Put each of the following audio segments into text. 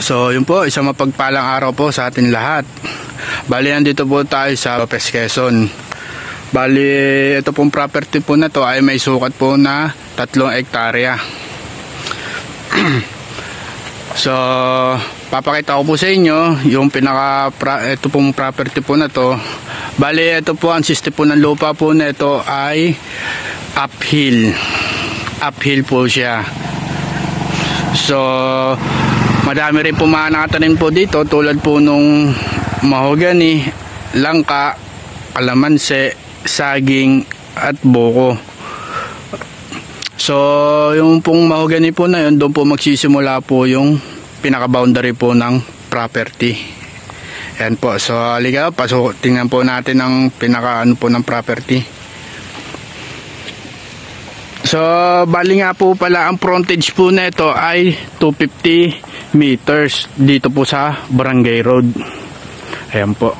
So yun po, isang mapagpalang araw po sa atin lahat. Bali, nandito po tayo sa Lopez, Quezon. Bali, ito pong property po na to ay may sukat po na 3 hektarya. So, papakita ko po sa inyo yung ito pong property po na to. Bali, ito po ang system po ng lupa po na ito ay uphill. Uphill po siya. So, madami rin po mga nakatanim po dito tulad po nung mahogany, langka, kalamansi, saging at buko. So yung pong mahogany po na yun, doon po magsisimula po yung pinaka-boundary po ng property. Yan po. So halika, tingnan po natin ang pinaka-ano po ng property. So, bali nga po pala ang frontage po na ito ay 250 meters dito po sa Barangay Road. Ayan po.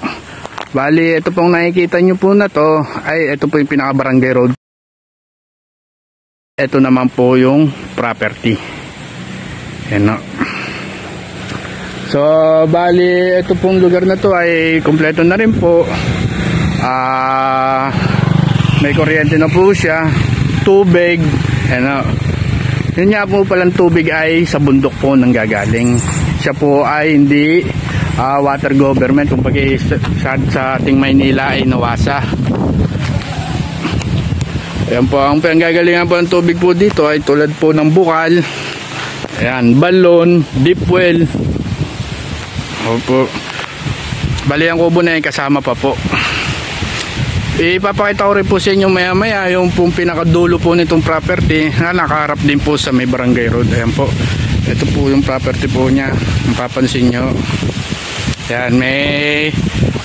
Bali, ito pong nakikita nyo po na to ay ito po yung pinaka-Barangay Road. Ito naman po yung property. Ayan o. So, bali, ito pong lugar na to ay kompleto na rin po. May kuryente na po siya. Tubig, ano, yun nga po palang tubig ay sa bundok po nang gagaling. Siya po ay hindi water government, kung pagi sa ating Maynila ay nawasa. Ayan po, ang panggagalingan po ng tubig po dito ay tulad po ng bukal, ayan, balon, deep well. Opo. Bali ang kubo na yun kasama pa po. Ipapakita ko rin po sa inyo maya maya yung pong pinakadulo po nitong property na nakaharap din po sa may Barangay Road. Ayan po, ito po yung property po niya, mapapansin nyo. Ayan, may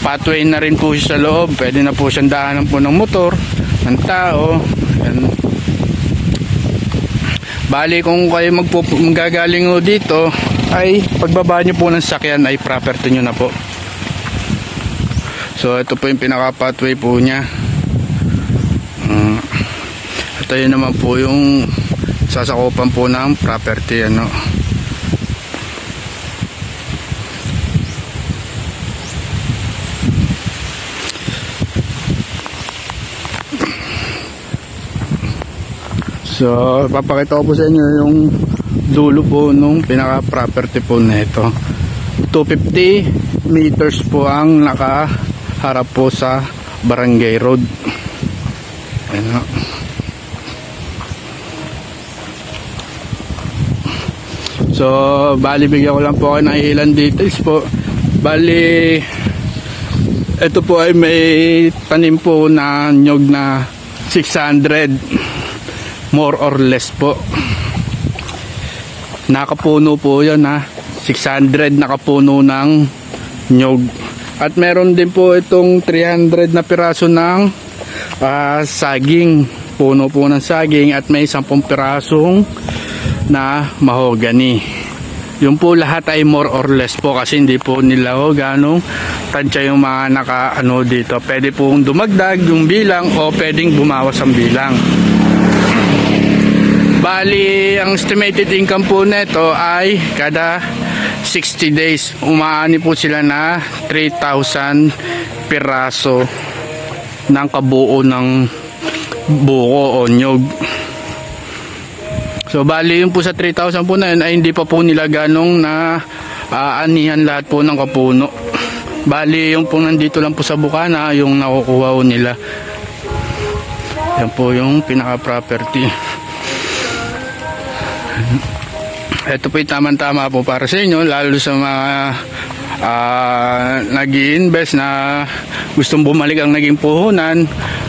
pathway na rin po siya sa loob, pwede na po siyang daanan po ng motor, ng tao. Ayan. Bali, kung kayo magagaling o dito ay pagbaba nyo po ng sakyan ay property nyo na po. So ito po yung pinaka pathway po niya. Ito yun naman po yung sasakupan po ng property, ano. So papakita ko po sa inyo yung dulo po nung pinaka property po na ito. 250 meters po ang nakaharap po sa Barangay Road. Ayan. So bali, bigyan ko lang po kayo ng ilang details po. Bali, ito po ay may tanim po na nyog na 600 more or less po. Nakapuno po yun, ha, 600 nakapuno ng nyog. At meron din po itong 300 na piraso ng saging, puno po ng saging, at may 10 pirasong na mahogany. Yung po lahat ay more or less po kasi hindi po nila ganong tansya yung mga naka-ano dito. Pwede pong dumagdag yung bilang o pwedeng bumawas ang bilang. Bali, ang estimated income po nito ay kada 60 days umaani po sila na 3,000 piraso ng kabuo ng buko o nyog. So bali, yung po sa 3,000 po na yun ay hindi pa po nila ganong na anihan lahat po ng kapuno. Bali, yung po nandito lang po sa bukana yung nakukuha po nila. Yan po yung pinaka property. Ito po yung tamang-tama po para sa inyo, lalo sa mga nag-i-invest na gustong bumalik ang naging puhunan.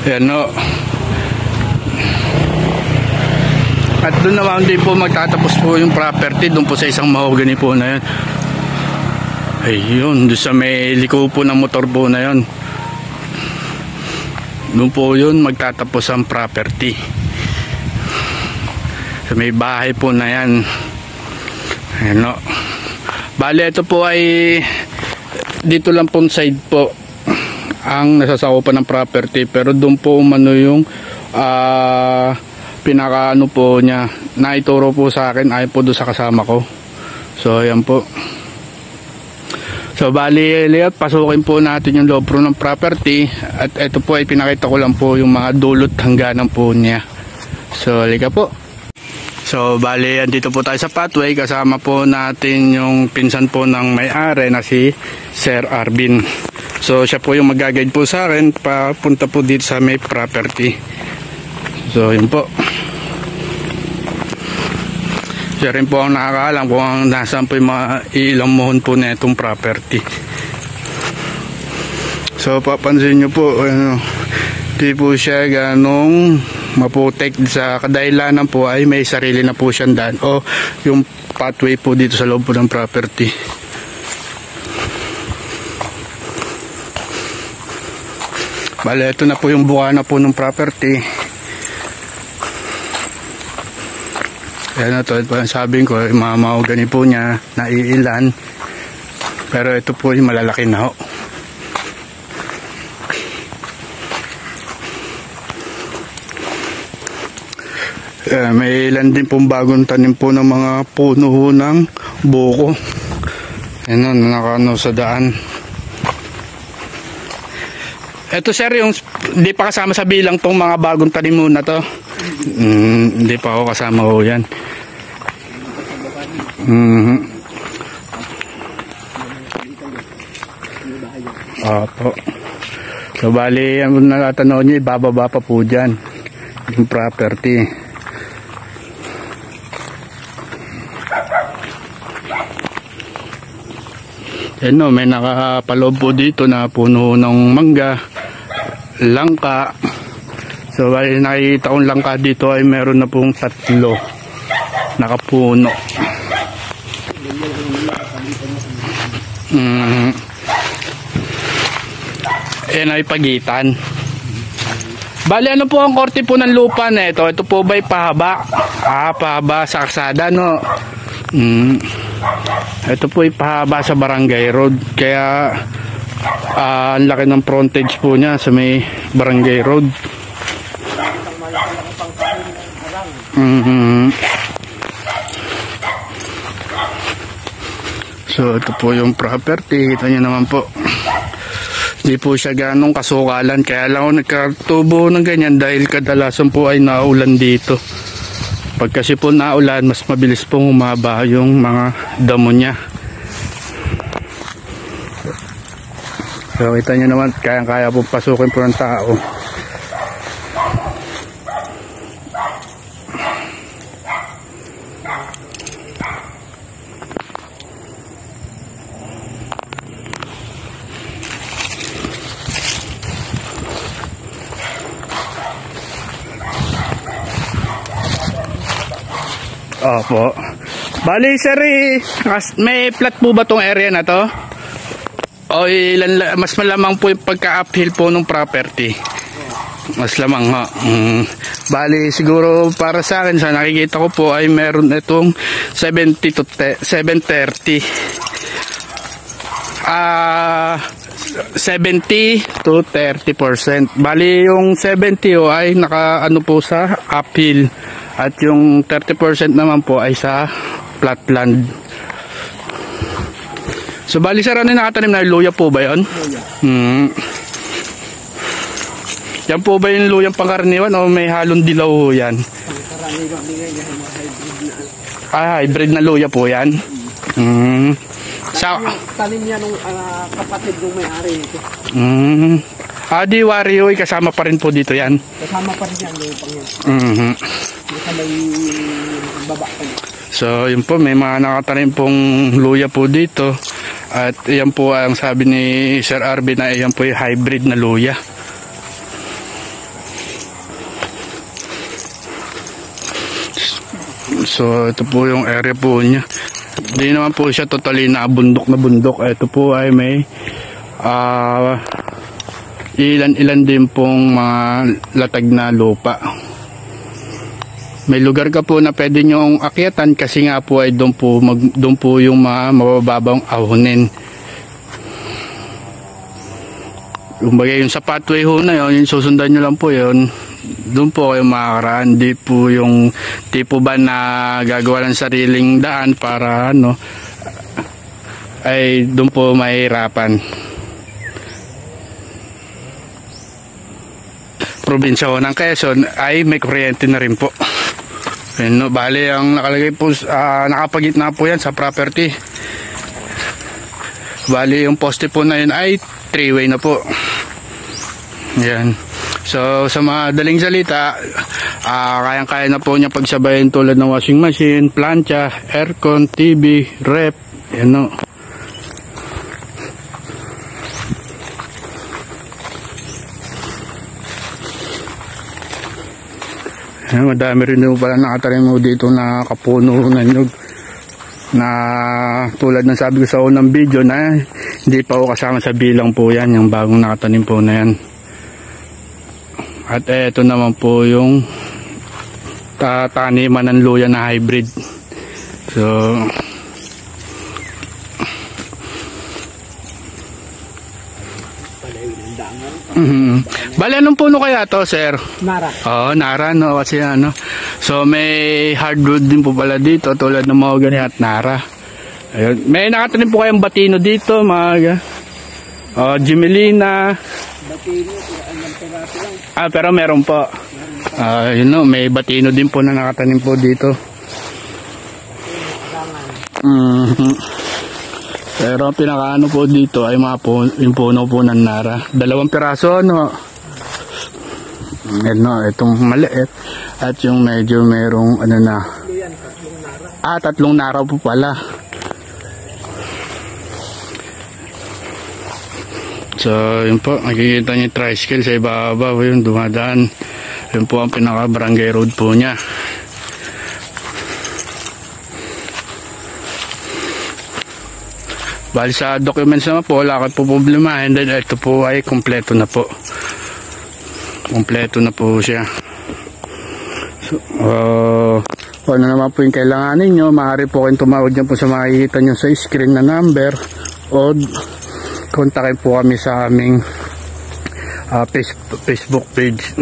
Ayan, no. At doon naman din po magtatapos po yung property, doon po sa isang mahogany po na yun. Ayun, doon sa may liko po ng motor po na yun. Doon po yun magtatapos ang property. So, may bahay po na yan. Ayan, no. Bali, ito po ay dito lang pong side po ang nasasakupan ng property, pero doon po umano yung pinaka ano po niya, naituro po sa akin ay po doon sa kasama ko. So ayan po. So bali layout, pasukin po natin yung loob po ng property at ito po ay pinakita ko lang po yung mga dulot hangganan po niya. So halika po. So bali andito po tayo sa pathway, kasama po natin yung pinsan po ng may-ari na si Sir Arvin. So siya po yung mag-guide po sa akin papunta po dito sa may property. So yun po. Siya rin po ang nakakaalam kung nasaan po yung mga ilang mohon po na itong property. So papansin nyo po, di po siya ganong maputek. Sa kadahilanan po ay may sarili na po siyang daan o yung pathway po dito sa loob po ng property. Bale, ito na po yung bukana po ng property. Yan na to, ito sabihin ko, yung mga mahogany po niya, naiilan. Pero ito po yung malalaki na ho. May ilan din pong bagong tanim po ng mga puno ho ng buko. Yan o, nakano sa daan. Ito sir, yung hindi pa kasama sa bilang tong mga bagong tanim mo na to. Hindi pa ako kasama ho yan. Opo. So bali, ang natatanaw nyo, bababa pa po dyan yung property. Yan o, may nakapaloob po dito na puno ng mangga, langka. So bali, nakikita kong langka dito ay meron na pong 3 nakapuno. Yan ay pagitan. Bali, ano po ang korte po ng lupa na ito? Ito po ba'y pahaba? Pahaba sa kalsada, no? Ito po ay pahaba sa barangay road. Kaya ang laki ng frontage po niya sa may barangay road. So ito po yung property. Kita nyo naman po, hindi po siya ganong kasukalan. Kaya lang ako nagkatubo ng ganyan dahil kadalasan po ay naulan dito. Pag kasi po naulan, mas mabilis pong humaba yung mga damo niya. So kita nyo naman, kaya po pasukin po ng tao. Opo. Bali sir, may plat po ba tong area na to? O ilan, mas malamang po yung pagka-uphill po ng property? Mas lamang ha. Bali siguro para sa akin, sa nakikita ko po ay meron itong 70 to 730. 70 to 30%. Bali yung 70 ay naka ano po sa uphill. At yung 30% naman po ay sa flatland. So bali sir, ano yung nakatanim na luya po ba yun? Luya. Yan po ba yung luyang pangkaraniwan o may halong dilaw ho yan? Pangkaraniwan din yan, hybrid na. Hybrid na luya po yan? Tanim yan ng kapatid ng may-ari nito. Di Warioy, kasama pa rin po dito yan? Kasama pa rin yan, lupang yan. So yun po, may mga nakatanim pong luya po dito. At yan po ang sabi ni Sir Arvin na yan po yung hybrid na luya. So ito po yung area po niya. Hindi naman po siya totally na bundok. Ito po ay may ilan-ilan din pong mga latag na lupa. May lugar ka po na pwede nyong akyatan kasi nga po ay doon po yung mga mabababang ahonin. Kumbaga yung sa pathway ho na yun, yung susundan nyo lang po yun, doon po kayo makakaraan. Di po yung tipo ba na gagawa ng sariling daan para ano, ay doon po mahirapan. Probinsya ko ng Quezon ay may kuryente na rin po. Ayun, no, bali ang nakalagay po, nakapagitna po yan sa property. Bali yung poste po na yun ay 3-way na po. Yan. So sa madaling salita, kayang-kaya na po niya pagsabayin tulad ng washing machine, plancha, aircon, TV, rep. Yan, no. Madami rin po pala nakatanim mo dito na kapuno na nyug, na tulad ng sabi ko sa unang video na hindi pa ako kasama sa bilang po yan, yung bagong nakatanim po na yan. At eto naman po yung taniman ng luya na hybrid. So bale, anong puno kaya to, sir? Nara. Oo, Nara, no, kasi ano. So may hardwood din po pala dito, tulad ng mahogany at Nara. Ayun. May nakatanim po kayong batino dito, mga Jimelina. Batino, lang. Pero meron po. Yun, no, may batino din po na nakatanim po dito. Pero ang pinakaano po dito ay yung puno po ng Nara. 2 piraso, no? Yan, no, itong maliit. At yung medyo merong ano na. 3 Nara po pala. So yun po, nakikita niyo yung tricycle sa ibabaw, yun dumadaan. Yun po ang pinaka barangay road po niya. Bali sa documents naman po, wala ka po problema. And then ito po ay kompleto na po. Kompleto na po siya. So, ano naman po yung kailangan ninyo, maaari po kayong tumawag dyan po sa makikita nyo sa screen na number, o kontakin po kami sa aming Facebook page.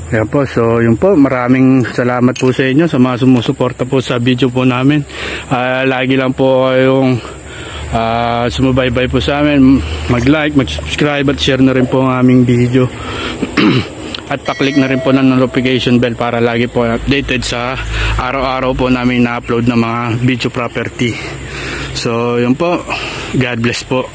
Yan po, so yun po, maraming salamat po sa inyo sa mga sumusuporta po sa video po namin. Lagi lang po kayong sumubaybay po sa amin, mag-like, mag-subscribe at share na rin po ang aming video. At pa-click na rin po ng notification bell para lagi po updated sa araw-araw po namin na-upload ng mga video property. So yun po, God bless po.